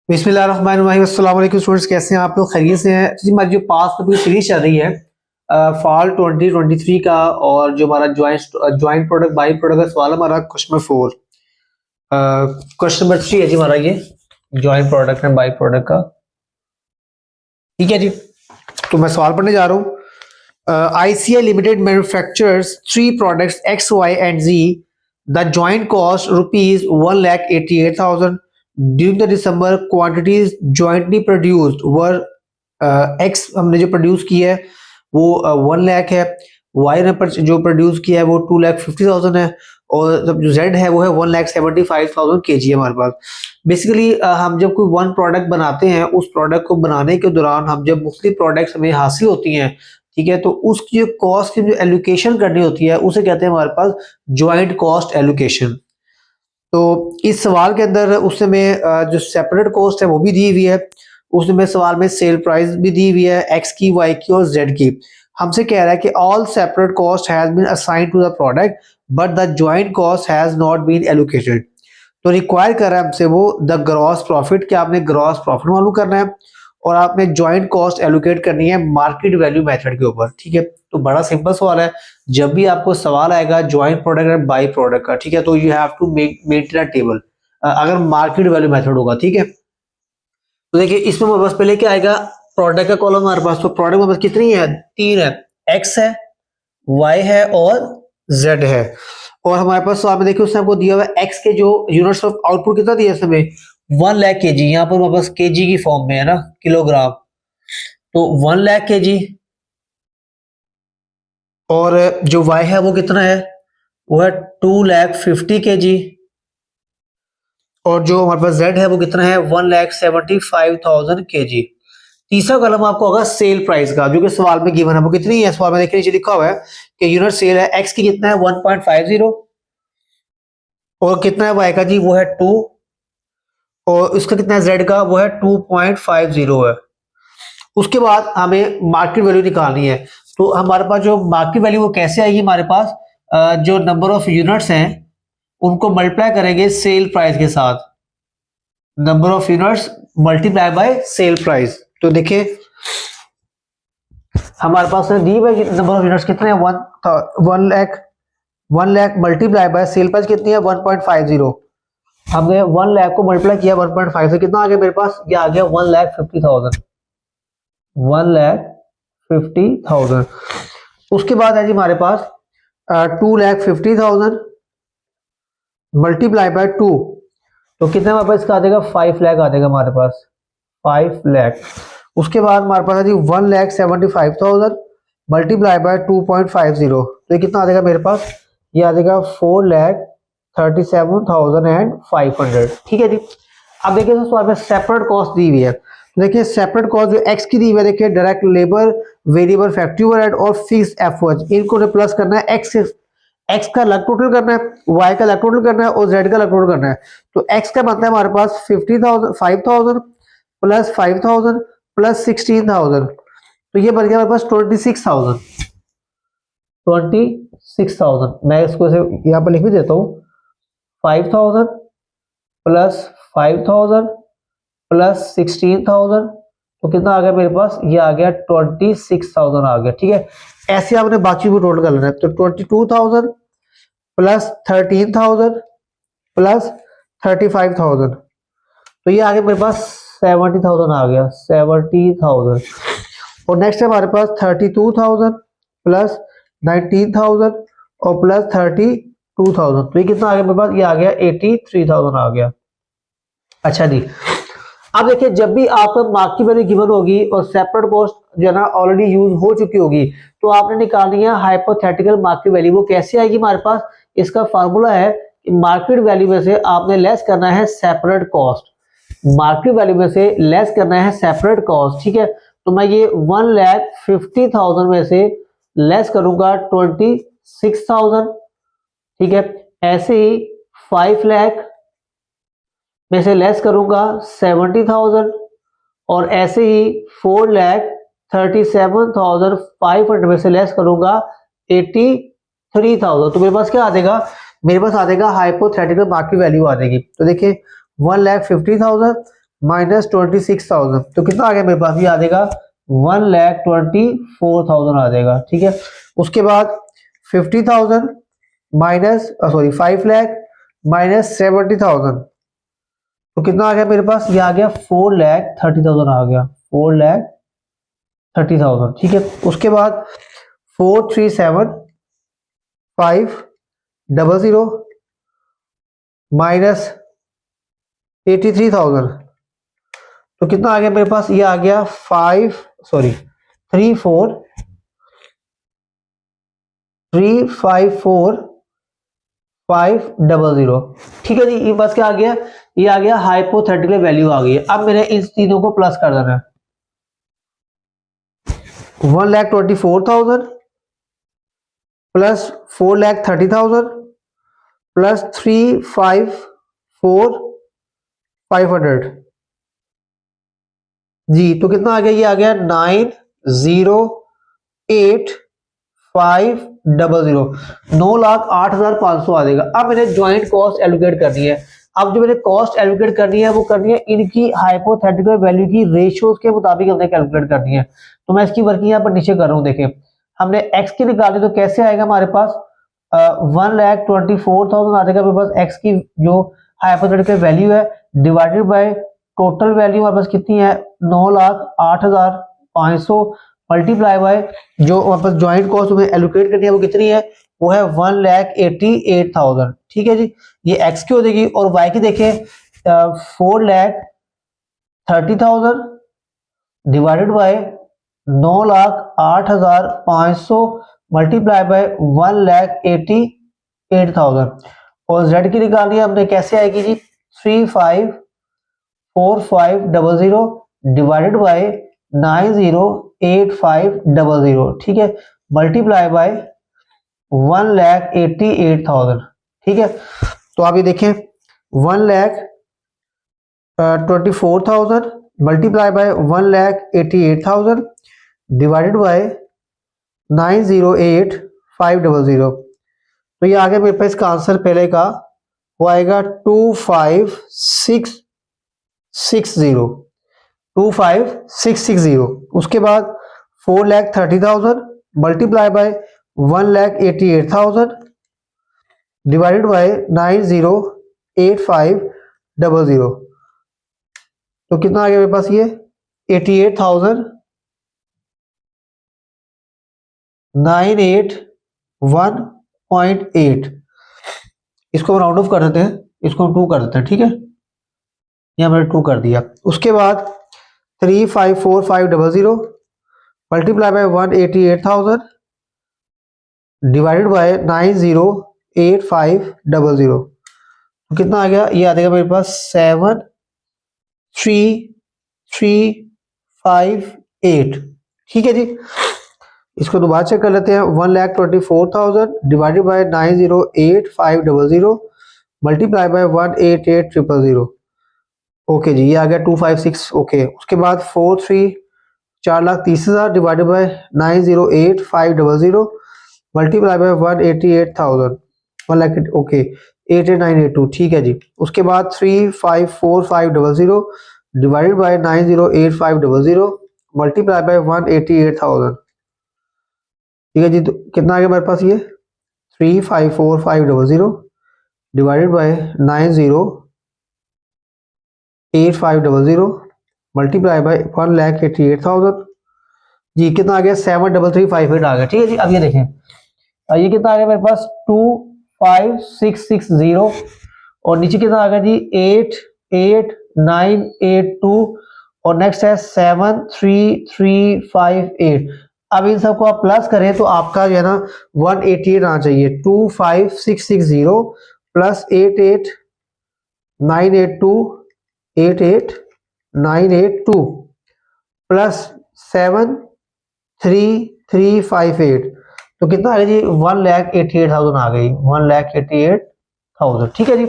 बिस्मिल्लाहिर्रहमानिर्रहीम। अस्सलाम वालेकुम स्टूडेंट्स, कैसे हैं आप लोग? खैरियत से हैं जी? हमारी जो पास में पूरी सीरीज चल रही है फॉल 2023 का, और जो हमारा ज्वाइंट प्रोडक्ट बाई प्रोडक्ट का सवाल हमारा क्वेश्चन नंबर 4, क्वेश्चन नंबर 3 है जी हमारा ये joint product and by product का। ठीक है जी, तो मैं सवाल पढ़ने जा रहा हूँ। ICI Limited manufactures three products X, Y, and Z. The joint cost rupees 1,88,000. During the December, quantities jointly produced were X हमने जो प्रोड्यूस किया है वो 1 लाख है, Y ने जो प्रोड्यूस किया है वो 2,50,000 है, और जब जो Z है वो है 1,75,000 kg है हमारे पास। बेसिकली हम जब कोई वन प्रोडक्ट बनाते हैं, उस प्रोडक्ट को बनाने के दौरान हम जब मुख्तलिफ प्रोडक्ट्स हमें हासिल होती हैं, ठीक है, तो उसकी जो कॉस्ट की जो एलोकेशन करनी होती है उसे कहते हैं हमारे पास ज्वाइंट कॉस्ट एलोकेशन। तो इस सवाल के अंदर उसमें जो सेपरेट कॉस्ट है वो भी दी हुई है, उसमें सवाल में सेल प्राइस भी दी हुई है एक्स की, वाई की और जेड की। हमसे कह रहा है कि all separate cost has been assigned to the product but the joint cost has not been allocated. तो रिक्वायर कर रहा है हमसे वो द ग्रॉस प्रॉफिट, कि आपने ग्रॉस प्रॉफिट मालूम करना है और आपने ज्वाइंट कॉस्ट एलोकेट करनी है मार्केट वैल्यू मेथड के ऊपर। ठीक है, तो बड़ा सिंपल सवाल है। जब भी आपको सवाल आएगा joint product and by product का, ठीक है, तो you have to maintain a table अगर मार्केट वैल्यू मेथड होगा। ठीक है, तो देखिए इसमें हमारे पास पहले क्या आएगा, प्रोडक्ट का कॉलम हमारे पास। तो प्रोडक्ट हमारे पास कितनी है? 3 है, एक्स है, वाई है और जेड है। और हमारे पास में देखिए उसने आपको दिया हुआ है एक्स के जो यूनिट्स ऑफ आउटपुट कितना दिया है हमें, 1 लाख केजी। यहाँ पर हमारे पास केजी की फॉर्म में है ना, किलोग्राम, तो 1 लाख केजी। और जो वाई है वो कितना है, वो है 2,50,000 केजी। और जो हमारे पास जेड है वो कितना है, 1,75,000 केजी। तीसरा कॉलम आपको होगा सेल प्राइस का, जो कि सवाल में गिवन है। वो कितनी है सवाल में देखिए नीचे लिखा हुआ है कि यूनिट सेल है एक्स की कितना है 1.50, और कितना है वाई का जी, वो है 2, और उसका कितना है जेड का, वो है 2.50 है। उसके बाद हमें मार्केट वैल्यू निकालनी है। तो हमारे पास जो मार्केट वैल्यू वो कैसे आएगी, हमारे पास जो नंबर ऑफ यूनिट्स हैं उनको मल्टीप्लाई करेंगे सेल प्राइस के साथ, number of units multiply by sale price. तो देखिए हमारे पास दी हुई नंबर ऑफ यूनिट्स कितने हैं, 1 lakh multiply by sale price कितनी है 1.50। हमने 1 लाख को मल्टीप्लाई किया 1.5 से, कितना आ गया मेरे पास, ये आ गया 1,50,000, 1,50,000। उसके बाद है जी हमारे पास 2,50,000 मल्टीप्लाई बाय 2, तो कितने हमारे पास इसका आ जाएगा 5 लाख आ जाएगा हमारे पास, 5 लाख। उसके बाद हमारे पास है जी 1,75,000 मल्टीप्लाई बाय 2.50, तो ये कितना आ जाएगा मेरे पास, ये आ जाएगा 4,37,500। ठीक है जी। अब देखिए सवाल में सेपरेट कॉस्ट दी हुई है। देखिए सेपरेट कॉस्ट जो एक्स की दी हुई है, देखिए direct labour, variable factory overhead और फिक्स एफओएच, इनको रिप्लेस करना है। एक्स का अलग टोटल करना है, वाई का अलग टोटल करना है और जेड का अलग टोटल करना है। तो एक्स का बनता है हमारे पास 50,000 प्लस 5,000 प्लस 16,000, तो ये बन गया हमारे पास 26,000। मैं इसको यहाँ पर लिख भी देता हूँ, 5,000 प्लस 5,000 प्लस 16,000, तो कितना आ गया मेरे पास, ये आ गया 26,000 आ गया। ठीक है, ऐसे आपने बाकी भी टोटल कर लेना है। तो 22,000 प्लस 13,000 प्लस 35,000, तो ये आ गया मेरे पास 70,000 आ गया, 70,000। और नेक्स्ट है हमारे पास 32,000 प्लस 19,000 और प्लस 32,000, तो ये कितना आ गया मेरे पास, ये आ गया 83,000 आ गया। अच्छा जी, अब देखिए जब भी आपको मार्केट वैल्यू गिवन होगी और सेपरेट कॉस्ट जो है ना ऑलरेडी यूज हो चुकी होगी, तो आपने निकालनी है हाइपोथेटिकल मार्केट वैल्यू। वो कैसे आएगी हमारे पास, इसका फार्मूला है कि मार्केट वैल्यू में से आपने लेस करना है सेपरेट कॉस्ट, मार्केट वैल्यू में से लेस करना है सेपरेट कॉस्ट। ठीक है, तो मैं ये 1,50,000 में से लेस करूंगा 26,000। ठीक है, ऐसे ही 5 लाख में से लेस करूंगा 70,000, और ऐसे ही 4,37,500 में से लेस करूंगा 83,000। तो मेरे पास क्या आ जाएगा, मेरे पास आ जाएगा हाइपोथेटिकल मार्केट वैल्यू आ जाएगी। तो देखिए 1,50,000 माइनस 26,000, तो कितना आ गया मेरे पास, ये आ जाएगा 1,24,000 आ जाएगा। ठीक है, उसके बाद 50,000 माइनस 5 लाख माइनस 70,000, तो कितना आ गया मेरे पास, ये आ गया 4,30,000 आ गया, 4,30,000। ठीक है, उसके बाद 437,500 माइनस 83,000, तो कितना आ गया मेरे पास, ये आ गया 354,500। ठीक है जी, ये बस क्या आ गया, ये आ गया हाइपोथेटिकल वैल्यू आ गई है। अब मैंने इन तीनों को प्लस कर देना है, 1,24,000 प्लस 4,30,000 प्लस 354,500 जी, तो कितना आ गया, ये आ गया 9,08,500, 9,08,500 आ जाएगा। अब मैंने ज्वाइंट कॉस्ट एलोकेट करनी है। अब जो मैंने कॉस्ट एलोकेट करनी है वो करनी है इनकी हाइपोथेटिकल वैल्यू की रेशियोज के मुताबिक हमने कैलकुलेट करनी है। तो मैं इसकी वर्किंग यहाँ पर नीचे कर रहा हूँ। देखें, हमने एक्स की निकाली तो कैसे आएगा हमारे पास, 1,24,000 आ जाएगा मेरे पास एक्स की जो हाइपोथेटिकल वैल्यू है, डिवाइडेड बाय टोटल वैल्यू हमारे पास कितनी है, 9,08,500 मल्टीप्लाई बाय जो हमारे पास ज्वाइंट कॉस्ट हमें एलोकेट करनी है वो कितनी है, वो है 1,88,000। ठीक है जी, ये एक्स की हो जाएगी। और वाई की देखें, 4,30,000 डिवाइडेड बाय 9,08,500 मल्टीप्लाई बाय 1,88,000। और जेड की निकालनी है हमने, कैसे आएगी जी, 354,500 डिवाइडेड बाय 90,8500। ठीक है, मल्टीप्लाई बाय 1,88,000। ठीक है, तो आप ये देखें, 1,24,000 मल्टीप्लाई बाय 1,88,000 डिवाइडेड बाय 90,8500, तो ये आ गया मेरे पास इसका आंसर पहले का वो आएगा 25,660। उसके बाद 4,30,000 मल्टीप्लाई बाय 1,88,000 डिवाइडेड बाय 90,8500, तो कितना आ गया मेरे पास, ये 88,981.8। इसको हम राउंड ऑफ कर देते हैं, इसको हम 2 कर देते हैं। ठीक है, ये हमने 2 कर दिया। उसके बाद 354,500 मल्टीप्लाई बाय 188,000 डिवाइडेड बाय 90,8500, तो कितना आ गया, ये आ जाएगा मेरे पास 7,3,358। ठीक है जी, इसको दोबारा चेक कर लेते हैं। 1,24,000 divided by 90,8500 multiply by 188,000। Okay जी, ये आ गया 256। ओके, उसके बाद 4,30,000 divided by 90,8500 multiply by 188,000 1 lakh. Okay, 88,982। ठीक है जी, उसके बाद 354,500 डिवाइडेड बाय 90,8500 मल्टीप्लाई बाय 188,000। ठीक है जी, तो कितना आ गया मेरे पास, ये 354,500 डिवाइडेड बाय 90,8500 मल्टीप्लाई बाय 1,88,000 जी, कितना आ गया, 7,3358 आ गया। ठीक है जी, अब ये देखें, ये कितना आ गया मेरे पास, 25,660 और नीचे कितना आ गया जी, 88,982 और नेक्स्ट है 7,3358। अब इन सबको आप प्लस करें तो आपका जो है ना 188 आना चाहिए। 25,660 प्लस 88,982 प्लस 7,3358, तो कितना आ गया जी, 1,88,000 आ गई, 1,88,000। ठीक है जी,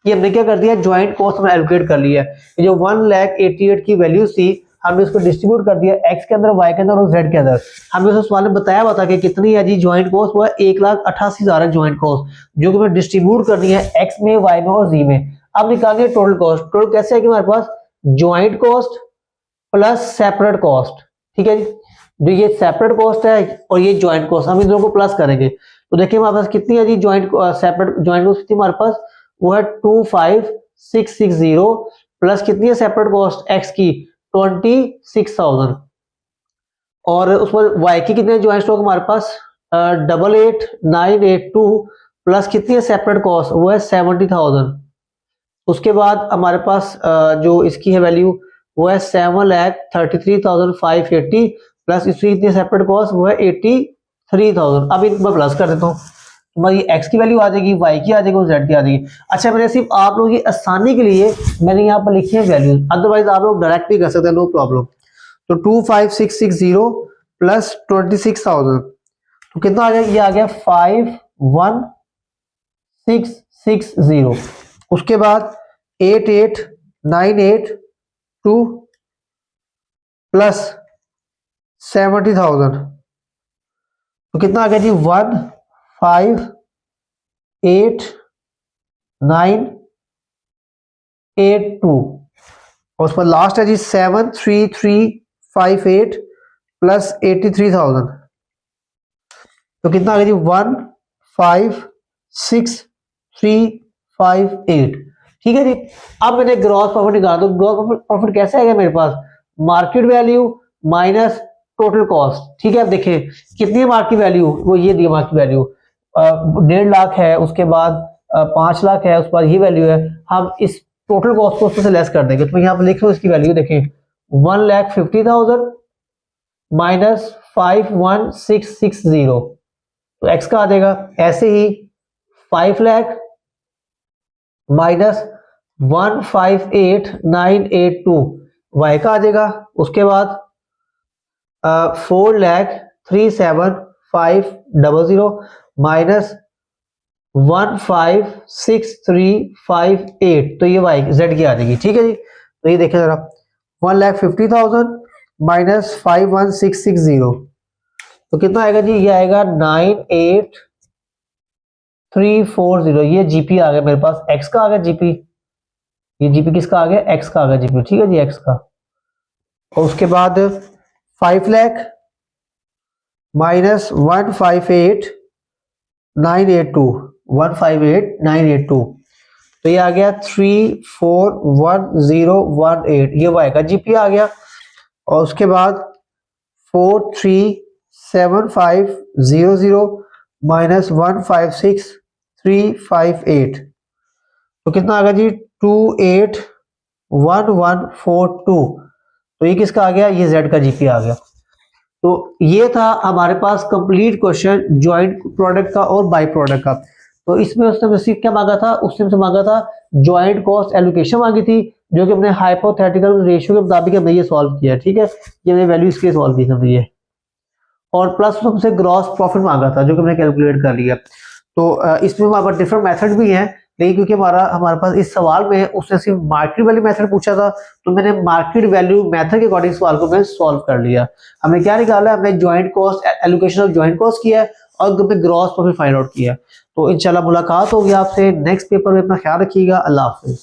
ये हमने क्या कर दिया, ज्वाइंट कॉस्ट हमने एलोकेट कर लिया है। ये जो 1,88,000 की वैल्यू थी हमने इसको डिस्ट्रीब्यूट कर दिया एक्स के अंदर, वाई के अंदर और जेड के अंदर। हमें उस सवाल में बताया हुआ था कि कितनी है जी ज्वाइंट कॉस्ट, वो है 1,88,000 है ज्वाइंट कॉस्ट, जो कि हमें डिस्ट्रीब्यूट करनी है एक्स में, वाई में और जी में। अब निकालनी है टोटल कॉस्ट। टोटल कैसे है कि हमारे पास joint cost plus separate cost, ठीक है जी। जो ये सेपरेट कॉस्ट है और ये ज्वाइंट कॉस्ट, हम इन दोनों को प्लस करेंगे तो देखिए हमारे पास कितनी है जी ज्वाइंट सेपरेट ज्वाइंट कॉस्ट कितनी हमारे पास, वो है 25660 प्लस कितनी है सेपरेट कॉस्ट एक्स की 26,000 और उस पर वाई की कितने ज्वाइंट स्टॉक हमारे पास 88,982 प्लस कितनी है सेपरेट कॉस्ट, वो है 70,000। उसके बाद हमारे पास जो इसकी है वैल्यू वो है 7,33,580 प्लस इसकी कितनी सेपरेट कॉस्ट, वो है 83,000। अब इनको मैं प्लस कर देता हूँ, हमारी एक्स की वैल्यू आ जाएगी, वाई की आ जाएगी और जेड की आ जाएगी। अच्छा मैंने सिर्फ आप लोगों की आसानी के लिए मैंने यहाँ पर लिखी है वैल्यूज, अदरवाइज आप लोग डायरेक्ट भी कर सकते हैं, नो प्रॉब्लम। तो 25660 प्लस 26,000 तो कितना आ गया, ये आ गया 51660। उसके बाद 88,982 प्लस 70,000 तो कितना आ गया जी 15,8,982 और उस पर लास्ट है जी 73358 प्लस 83,000 तो कितना आ गया जी 15,6,358। ठीक है जी। अब मैंने ग्रॉस प्रॉफिट निकाला, तो ग्रॉस प्रॉफिट कैसे आएगा मेरे पास, market value minus total cost. ठीक है, अब देखिए कितनी है मार्केट वैल्यू, वो ये दी मार्केट वैल्यू 1.5 लाख है, उसके बाद 5 लाख है, उसके बाद ये वैल्यू है। हम इस टोटल कॉस्ट को उससे लेस कर देंगे, तो यहाँ पर लिख लो इसकी वैल्यू देखें 1,50,000 माइनस 51660 तो एक्स का आ जाएगा। ऐसे ही 5 लाख माइनस 158,982 वाई का आ जाएगा। उसके बाद 4,37,500 माइनस 15,6,358 तो ये वाई जेड की आ जाएगी। ठीक है जी, तो ये देखिए जरा 1,50,000 माइनस 51660 तो कितना आएगा जी, ये आएगा 98,340। ये जीपी आ गया मेरे पास, एक्स का आ गया जीपी, ये जीपी किसका आ गया, एक्स का आ गया जीपी। ठीक है जी, एक्स का। और उसके बाद 5 लाख माइनस 158,982 तो ये आ गया 341018 ये वाई का जीपी आ गया। और उसके बाद 437500 माइनस 156358 तो कितना आ गया जी 281142 तो ये किसका आ गया, ये जेड का जीपी आ गया। तो ये था हमारे पास कंप्लीट क्वेश्चन ज्वाइंट प्रोडक्ट का और बाई प्रोडक्ट का। तो इसमें उसने मुझसे क्या मांगा था, उसने मुझसे मांगा था ज्वाइंट कॉस्ट एलोकेशन मांगी थी, जो कि हमने हाइपोथेटिकल रेशियो के मुताबिक हमने ये सॉल्व किया। ठीक है, ये हमने वैल्यू इसके सॉल्व की हमने ये, और प्लस हमसे ग्रॉस प्रॉफिट मांगा था जो कि हमने कैलकुलेट कर लिया। तो इसमें हमारे पास डिफरेंट मेथड भी हैं, लेकिन क्योंकि हमारे पास इस सवाल में उसने सिर्फ मार्केट वैल्यू मेथड पूछा था, तो मैंने मार्केट वैल्यू मेथड के अकॉर्डिंग सवाल को मैं सॉल्व कर लिया। हमने क्या निकाला, हमने joint cost allocation of joint cost किया है और हमने ग्रॉस प्रॉफिट फाइंड आउट किया। तो इंशाल्लाह मुलाकात होगी आपसे नेक्स्ट पेपर में। अपना ख्याल रखिएगा, अल्लाह हाफिज।